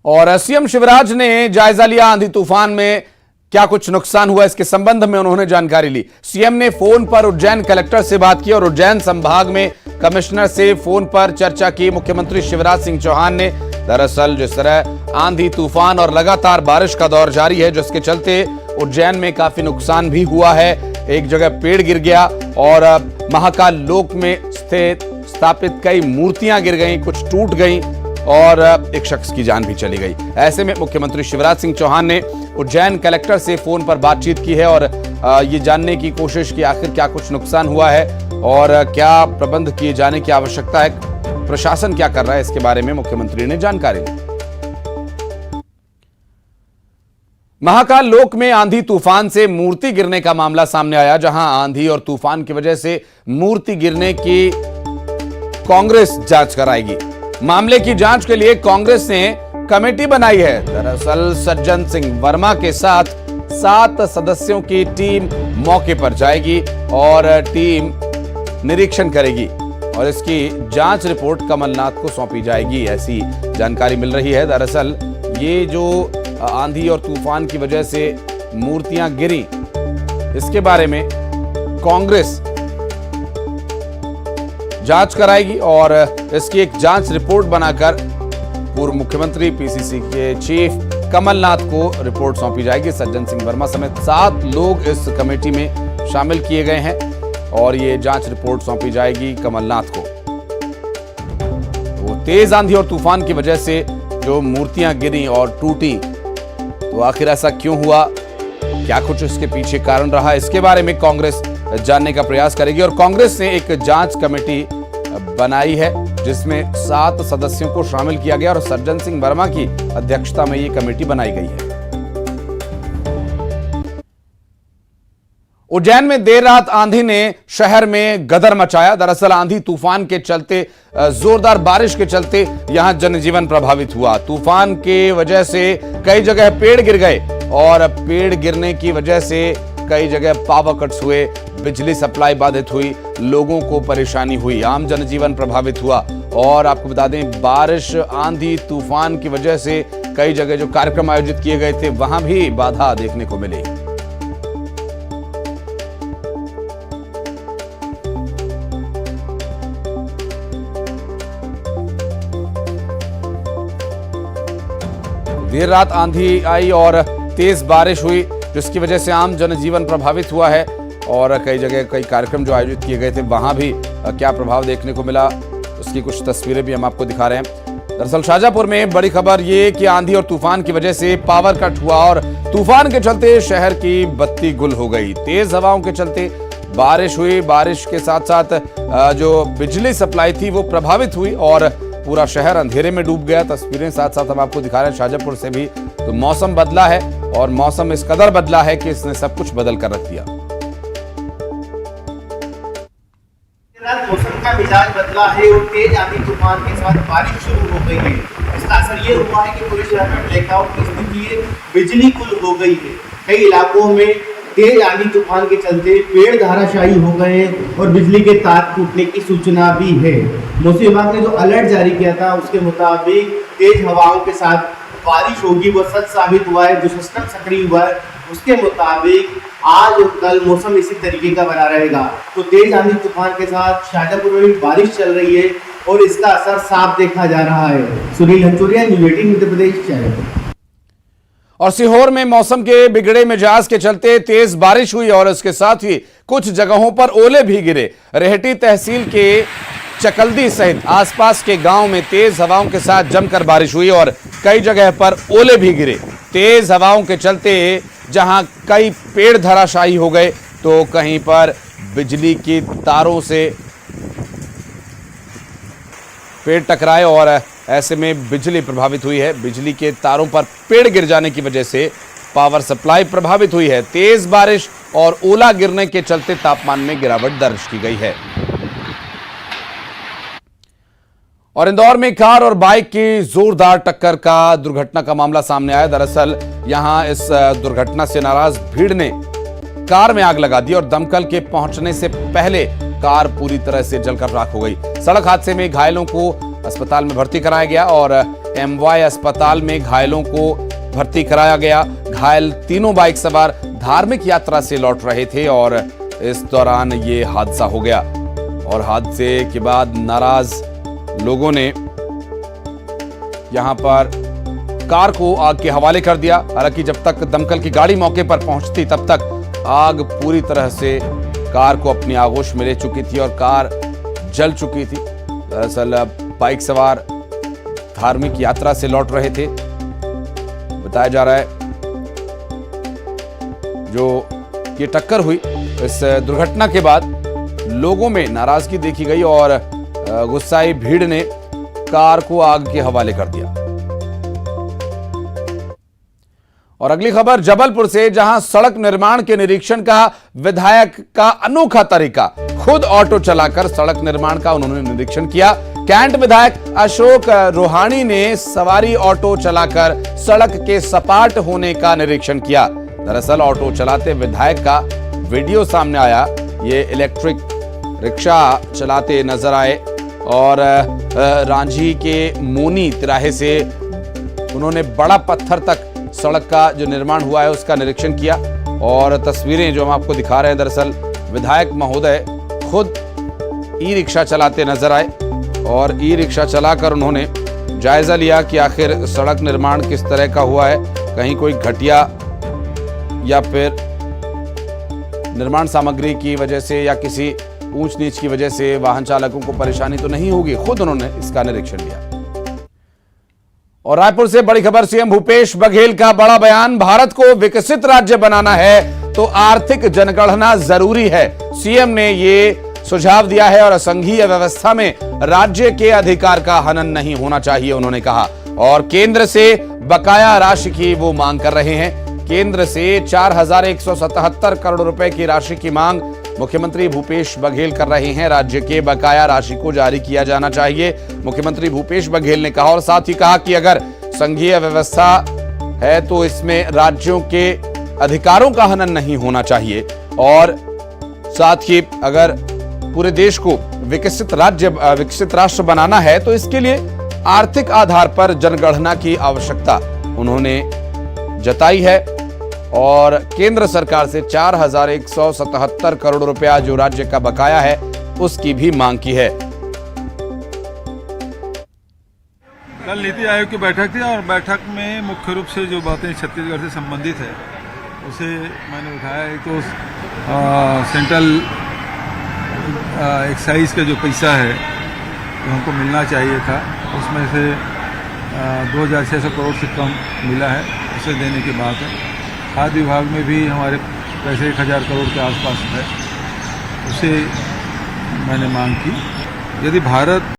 और सीएम शिवराज ने जायजा लिया आंधी तूफान में क्या कुछ नुकसान हुआ, इसके संबंध में उन्होंने जानकारी ली। सीएम ने फोन पर उज्जैन कलेक्टर से बात की और उज्जैन संभाग में कमिश्नर से फोन पर चर्चा की। मुख्यमंत्री शिवराज सिंह चौहान ने दरअसल जिस तरह आंधी तूफान और लगातार बारिश का दौर जारी है, जिसके चलते उज्जैन में काफी नुकसान भी हुआ है। एक जगह पेड़ गिर गया और महाकाल लोक में स्थापित कई मूर्तियां गिर गईं, कुछ टूट गईं और एक शख्स की जान भी चली गई। ऐसे में मुख्यमंत्री शिवराज सिंह चौहान ने उज्जैन कलेक्टर से फोन पर बातचीत की है और ये जानने की कोशिश की आखिर क्या कुछ नुकसान हुआ है और क्या प्रबंध किए जाने की आवश्यकता है, प्रशासन क्या कर रहा है, इसके बारे में मुख्यमंत्री ने जानकारी दी। महाकाल लोक में आंधी तूफान से मूर्ति गिरने का मामला सामने आया, जहां आंधी और तूफान की वजह से मूर्ति गिरने की कांग्रेस जांच कराएगी। मामले की जांच के लिए कांग्रेस ने कमेटी बनाई है। दरअसल सज्जन सिंह वर्मा के साथ 7 सदस्यों की टीम मौके पर जाएगी और टीम निरीक्षण करेगी और इसकी जांच रिपोर्ट कमलनाथ को सौंपी जाएगी, ऐसी जानकारी मिल रही है। दरअसल ये जो आंधी और तूफान की वजह से मूर्तियां गिरी, इसके बारे में कांग्रेस जांच कराएगी और इसकी एक जांच रिपोर्ट बनाकर पूर्व मुख्यमंत्री पीसीसी के चीफ कमलनाथ को रिपोर्ट सौंपी जाएगी। सज्जन सिंह वर्मा समेत 7 लोग इस कमेटी में शामिल किए गए हैं और ये जांच रिपोर्ट सौंपी जाएगी कमलनाथ को। वो तेज आंधी और तूफान की वजह से जो मूर्तियां गिरी और टूटी, तो आखिर ऐसा क्यों हुआ, क्या कुछ इसके पीछे कारण रहा, इसके बारे में कांग्रेस जानने का प्रयास करेगी। और कांग्रेस ने एक जांच कमेटी बनाई है जिसमें 7 सदस्यों को शामिल किया गया और सज्जन सिंह वर्मा की अध्यक्षता में ये कमेटी बनाई गई है। उज्जैन में देर रात आंधी ने शहर में गदर मचाया। दरअसल आंधी तूफान के चलते, जोरदार बारिश के चलते यहां जनजीवन प्रभावित हुआ। तूफान के वजह से कई जगह पेड़ गिर गए और पेड़ गिरने की वजह से कई जगह पावर कट्स हुए, बिजली सप्लाई बाधित हुई, लोगों को परेशानी हुई, आम जनजीवन प्रभावित हुआ। और आपको बता दें, बारिश आंधी तूफान की वजह से कई जगह जो कार्यक्रम आयोजित किए गए थे वहां भी बाधा देखने को मिली। देर रात आंधी आई और तेज बारिश हुई, जिसकी वजह से आम जनजीवन प्रभावित हुआ है और कई जगह कई कार्यक्रम जो आयोजित किए गए थे वहां भी क्या प्रभाव देखने को मिला, उसकी कुछ तस्वीरें भी हम आपको दिखा रहे हैं। दरअसल शाहजहांपुर में बड़ी खबर ये कि आंधी और तूफान की वजह से पावर कट हुआ और तूफान के चलते शहर की बत्ती गुल हो गई। तेज हवाओं के चलते बारिश हुई, बारिश के साथ साथ जो बिजली सप्लाई थी वो प्रभावित हुई और पूरा शहर अंधेरे में डूब गया। तस्वीरें साथ साथ हम आपको दिखा रहे हैं शाहजहांपुर से भी। तो मौसम बदला है और मौसम इस कदर बदला है कि इसने सब कुछ बदल कर रख दिया। मौसम का मिजाज बदला है और तेज आंधी तूफान के साथ बारिश शुरू हो गई है। इसका असर ये हुआ है कि पूरे शहर में ब्लैकआउट की स्थिति है, बिजली गुल हो गई है। कई इलाकों में तेज आंधी तूफान के चलते पेड़ धराशायी हो गए और बिजली के तार टूटने की सूचना भी है। मौसम विभाग ने जो अलर्ट जारी किया था उसके मुताबिक तेज हवाओं के साथ बारिश होगी, वो सच साबित हुआ है। जो सिस्टम सक्रिय हुआ है उसके मुताबिक आज और कल मौसम इसी तरीके का बना रहेगा। तो तेज आंधी तूफान के साथ शाहजहांपुर में भी बारिश चल रही है और इसका असर साफ देखा जा रहा है। सुनील हंचोरिया, न्यूज़ 18 मध्य प्रदेश, शहर। और सीहोर में मौसम के बिगड़े मिजाज के चलते तेज बारिश हुई और इसके साथ ही कुछ जगहों पर ओले भी गिरे। रेहटी तहसील के चकल्दी सहित आसपास के गांव में तेज हवाओं के साथ जमकर बारिश हुई और कई जगह पर ओले भी गिरे। तेज हवाओं के चलते जहां कई पेड़ धराशायी हो गए तो कहीं पर बिजली की तारों से पेड़ टकराए और ऐसे में बिजली प्रभावित हुई है। बिजली के तारों पर पेड़ गिर जाने की वजह से पावर सप्लाई प्रभावित हुई है। तेज बारिश और ओला गिरने के चलते तापमान में गिरावट दर्ज की गई है। और इंदौर में कार और बाइक की जोरदार टक्कर का दुर्घटना का मामला सामने आया। दरअसल यहां इस दुर्घटना से नाराज भीड़ ने कार में आग लगा दी और दमकल के पहुंचने से पहले कार पूरी तरह से जलकर राख हो गई। सड़क हादसे में घायलों को अस्पताल में भर्ती कराया गया और MY अस्पताल में घायलों को भर्ती कराया गया। घायल तीनों बाइक सवार धार्मिक यात्रा से लौट रहे थे और इस दौरान ये हादसा हो गया और हादसे के बाद नाराज लोगों ने यहां पर कार को आग के हवाले कर दिया। हालांकि जब तक दमकल की गाड़ी मौके पर पहुंचती तब तक आग पूरी तरह से कार को अपनी आगोश में ले चुकी थी और कार जल चुकी थी। दरअसल बाइक सवार धार्मिक यात्रा से लौट रहे थे। बताया जा रहा है जो ये टक्कर हुई, इस दुर्घटना के बाद लोगों में नाराजगी देखी गई और गुस्साई भीड़ ने कार को आग के हवाले कर दिया। और अगली खबर जबलपुर से, जहां सड़क निर्माण के निरीक्षण का विधायक का अनोखा तरीका, खुद ऑटो चलाकर सड़क निर्माण का उन्होंने निरीक्षण किया। कैंट विधायक अशोक रोहानी ने सवारी ऑटो चलाकर सड़क के सपाट होने का निरीक्षण किया। दरअसल ऑटो चलाते विधायक का वीडियो सामने आया। ये इलेक्ट्रिक रिक्शा चलाते नजर आए और रांझी के मोनी तिराहे से उन्होंने बड़ा पत्थर तक सड़क का जो निर्माण हुआ है उसका निरीक्षण किया। और तस्वीरें जो हम आपको दिखा रहे हैं, दरअसल विधायक महोदय खुद ई रिक्शा चलाते नजर आए और ई रिक्शा चलाकर उन्होंने जायजा लिया कि आखिर सड़क निर्माण किस तरह का हुआ है, कहीं कोई घटिया या फिर निर्माण सामग्री की वजह से या किसी ऊंच नीच की वजह से वाहन चालकों को परेशानी तो नहीं होगी। खुद उन्होंने इसका निरीक्षण लिया। और रायपुर से बड़ी खबर, सीएम भूपेश बघेल का बड़ा बयान, भारत को विकसित राज्य बनाना है तो आर्थिक जनगणना जरूरी है। सीएम ने ये सुझाव दिया है और संघीय व्यवस्था में राज्य के अधिकार का हनन नहीं होना चाहिए, उन्होंने कहा। और केंद्र से बकाया राशि की वो मांग कर रहे हैं। केंद्र से 4177 करोड़ रुपए की राशि की मांग मुख्यमंत्री भूपेश बघेल कर रहे हैं। राज्य के बकाया राशि को जारी किया जाना चाहिए, मुख्यमंत्री भूपेश बघेल ने कहा। और साथ ही कहा कि अगर संघीय व्यवस्था है तो इसमें राज्यों के अधिकारों का हनन नहीं होना चाहिए। और साथ ही अगर पूरे देश को विकसित राष्ट्र बनाना है तो इसके लिए आर्थिक आधार पर जनगणना की आवश्यकता उन्होंने जताई है। और केंद्र सरकार से 4177 करोड़ रुपया जो राज्य का बकाया है उसकी भी मांग की है। कल नीति आयोग की बैठक थी और बैठक में मुख्य रूप से जो बातें छत्तीसगढ़ से संबंधित है उसे मैंने उठाया। एक तो सेंट्रल एक्साइज का जो पैसा है जो हमको मिलना चाहिए था उसमें से 2600 करोड़ से कम मिला है, उसे देने की बात है। खाद्य विभाग में भी हमारे पैसे 1000 करोड़ के आसपास है, उसे मैंने मांग की। यदि भारत